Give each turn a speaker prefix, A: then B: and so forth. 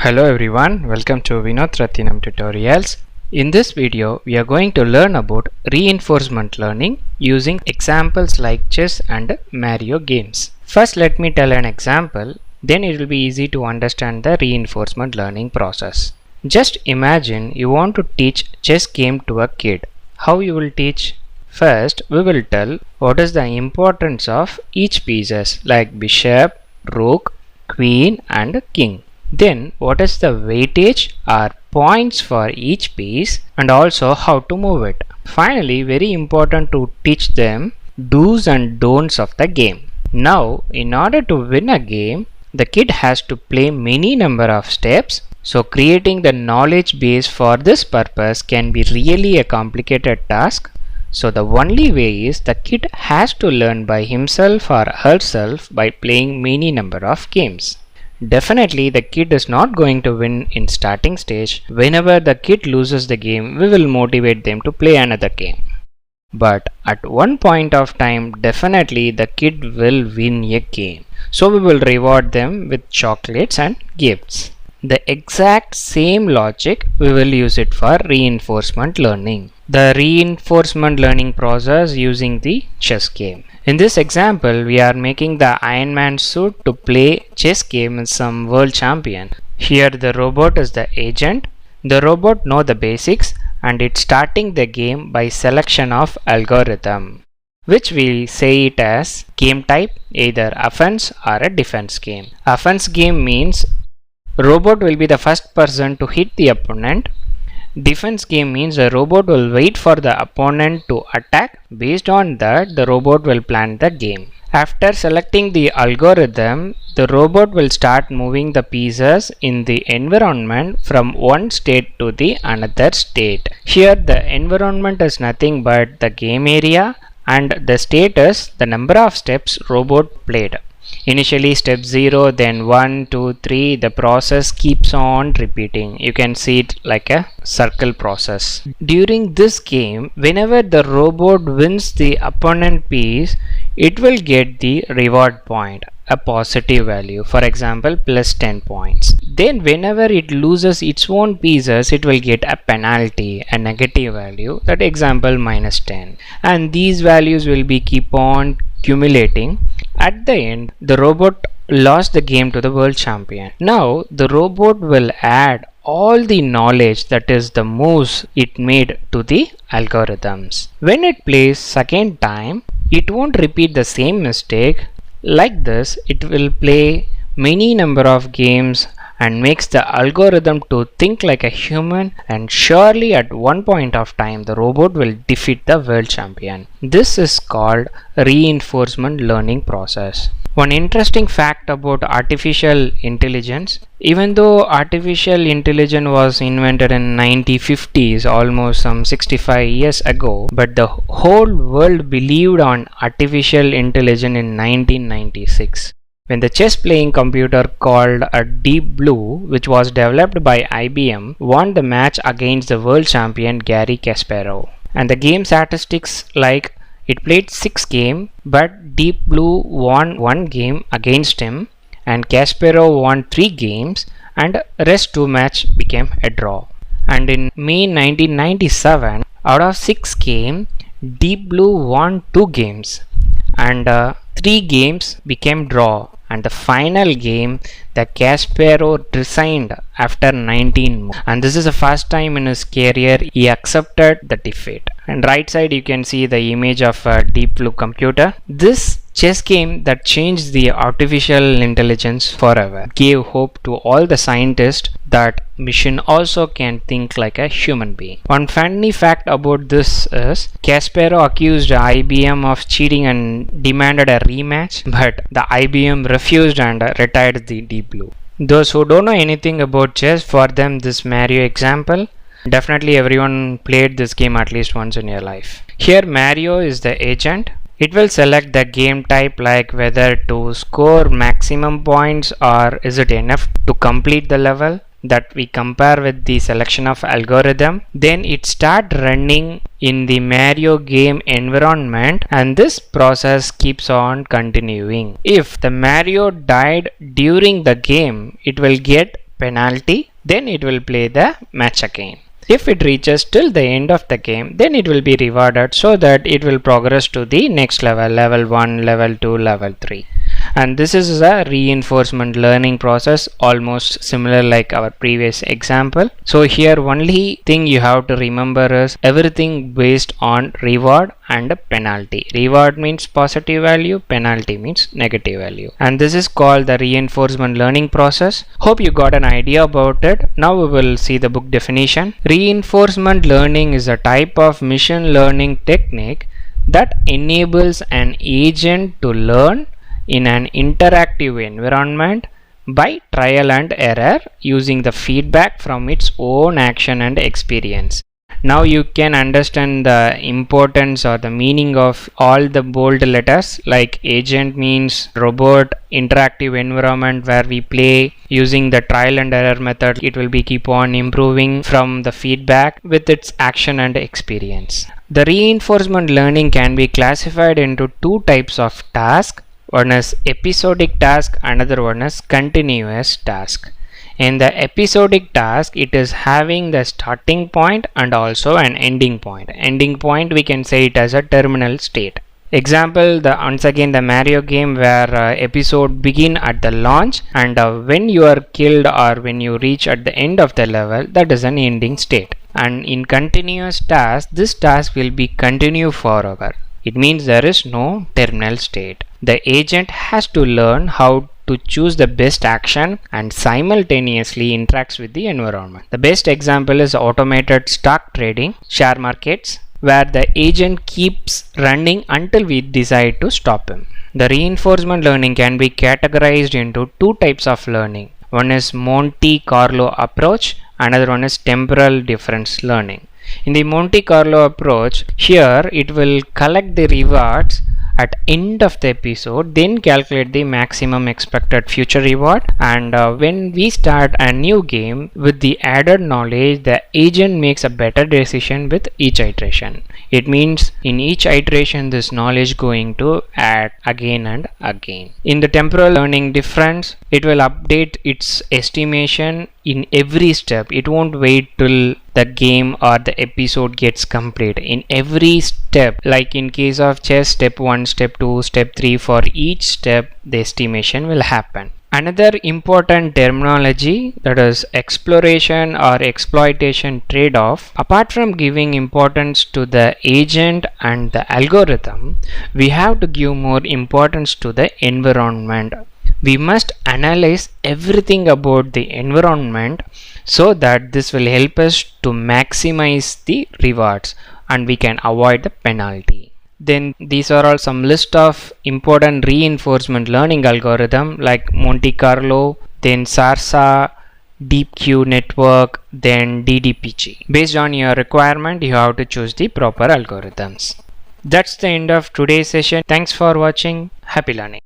A: Hello everyone, welcome to Vinod Rathinam Tutorials. In this video, we are going to learn about reinforcement learning using examples like chess and Mario games. First, let me tell an example, then it will be easy to understand the reinforcement learning process. Just imagine you want to teach chess game to a kid. How you will teach? First, we will tell what is the importance of each pieces like bishop, rook, queen and king. Then what is the weightage or points for each piece and also how to move it. Finally, very important to teach them do's and don'ts of the game. Now, in order to win a game, the kid has to play many number of steps. So creating the knowledge base for this purpose can be really a complicated task. So the only way is the kid has to learn by himself or herself by playing many number of games. Definitely the kid is not going to win in starting stage. Whenever the kid loses the game, we will motivate them to play another game. But at one point of time, definitely the kid will win a game. So we will reward them with chocolates and gifts. The exact same logic we will use it for reinforcement learning. The reinforcement learning process using the chess game. In this example, we are making the Iron Man suit to play chess game with some world champion. Here the robot is the agent. The robot know the basics and it's starting the game by selection of algorithm, which we say it as game type, either offense or a defense game. Offense game means robot will be the first person to hit the opponent. Defense game means the robot will wait for the opponent to attack. Based on that, the robot will plan the game. After selecting the algorithm, the robot will start moving the pieces in the environment from one state to the another state. Here the environment is nothing but the game area and the state is the number of steps robot played. Initially step 0, then 1, 2, 3, the process keeps on repeating. You can see it like a circle process. During this game, whenever the robot wins the opponent piece, it will get the reward point, a positive value, for example plus 10 points. Then whenever it loses its own pieces, it will get a penalty, a negative value, that example minus 10. And these values will be keep on accumulating. At the end, the robot lost the game to the world champion. Now, the robot will add all the knowledge, that is the moves it made, to the algorithms. When it plays second time, it won't repeat the same mistake. Like this, it will play many number of games and makes the algorithm to think like a human, and surely at one point of time the robot will defeat the world champion. This is called reinforcement learning process. One interesting fact about artificial intelligence: even though artificial intelligence was invented in 1950s, almost some 65 years ago, but the whole world believed on artificial intelligence in 1996. When the chess playing computer called a Deep Blue, which was developed by IBM, won the match against the world champion Garry Kasparov. And the game statistics like it played 6 games, but Deep Blue won 1 game against him and Kasparov won 3 games and rest 2 match became a draw. And in May 1997, out of 6 games, Deep Blue won 2 games and 3 games became draw. And the final game, the Kasparov resigned after 19 moves. And this is the first time in his career he accepted the defeat. And right side you can see the image of a Deep Blue computer. This chess game that changed the artificial intelligence forever gave hope to all the scientists that machine also can think like a human being. One funny fact about this is Kasparov accused IBM of cheating and demanded a rematch, but the IBM refused and retired the Deep Blue. Those who don't know anything about chess, for them this Mario example, definitely everyone played this game at least once in your life. Here Mario is the agent. It will select the game type, like whether to score maximum points or is it enough to complete the level. That we compare with the selection of algorithm. Then it start running in the Mario game environment and this process keeps on continuing. If the Mario died during the game, it will get penalty, then it will play the match again. If it reaches till the end of the game, then it will be rewarded so that it will progress to the next level, level 1, level 2, level 3. And this is a reinforcement learning process, almost similar like our previous example. So here only thing you have to remember is everything based on reward and penalty. Reward means positive value, penalty means negative value. And this is called the reinforcement learning process. Hope you got an idea about it. Now we will see the book definition. Reinforcement learning is a type of machine learning technique that enables an agent to learn in an interactive environment by trial and error using the feedback from its own action and experience. Now you can understand the importance or the meaning of all the bold letters, like agent means robot, interactive environment where we play using the trial and error method. It will be keep on improving from the feedback with its action and experience. The reinforcement learning can be classified into two types of tasks. One is episodic task, another one is continuous task. In the episodic task, it is having the starting point and also an ending point. Ending point we can say it as a terminal state. Example, once again the Mario game where episode begin at the launch, and when you are killed or when you reach at the end of the level, that is an ending state. And in continuous task, this task will be continue forever. It means there is no terminal state. The agent has to learn how to choose the best action and simultaneously interacts with the environment. The best example is automated stock trading, share markets, where the agent keeps running until we decide to stop him. The reinforcement learning can be categorized into two types of learning. One is Monte Carlo approach, another one is temporal difference learning. In the Monte Carlo approach, here it will collect the rewards at end of the episode, then calculate the maximum expected future reward, and when we start a new game with the added knowledge, the agent makes a better decision with each iteration. It means in each iteration this knowledge going to add again and again. In the temporal learning difference, it will update its estimation in every step. It won't wait till the game or the episode gets complete. In every step, like in case of chess, step 1, step 2, step 3, for each step the estimation will happen. Another important terminology, that is exploration or exploitation trade-off. Apart from giving importance to the agent and the algorithm, we have to give more importance to the environment. We must analyze everything about the environment so that this will help us to maximize the rewards and we can avoid the penalty. Then these are all some list of important reinforcement learning algorithm like Monte Carlo, then SARSA, DeepQ network, then DDPG. Based on your requirement, you have to choose the proper algorithms. That's the end of today's session. Thanks for watching. Happy learning.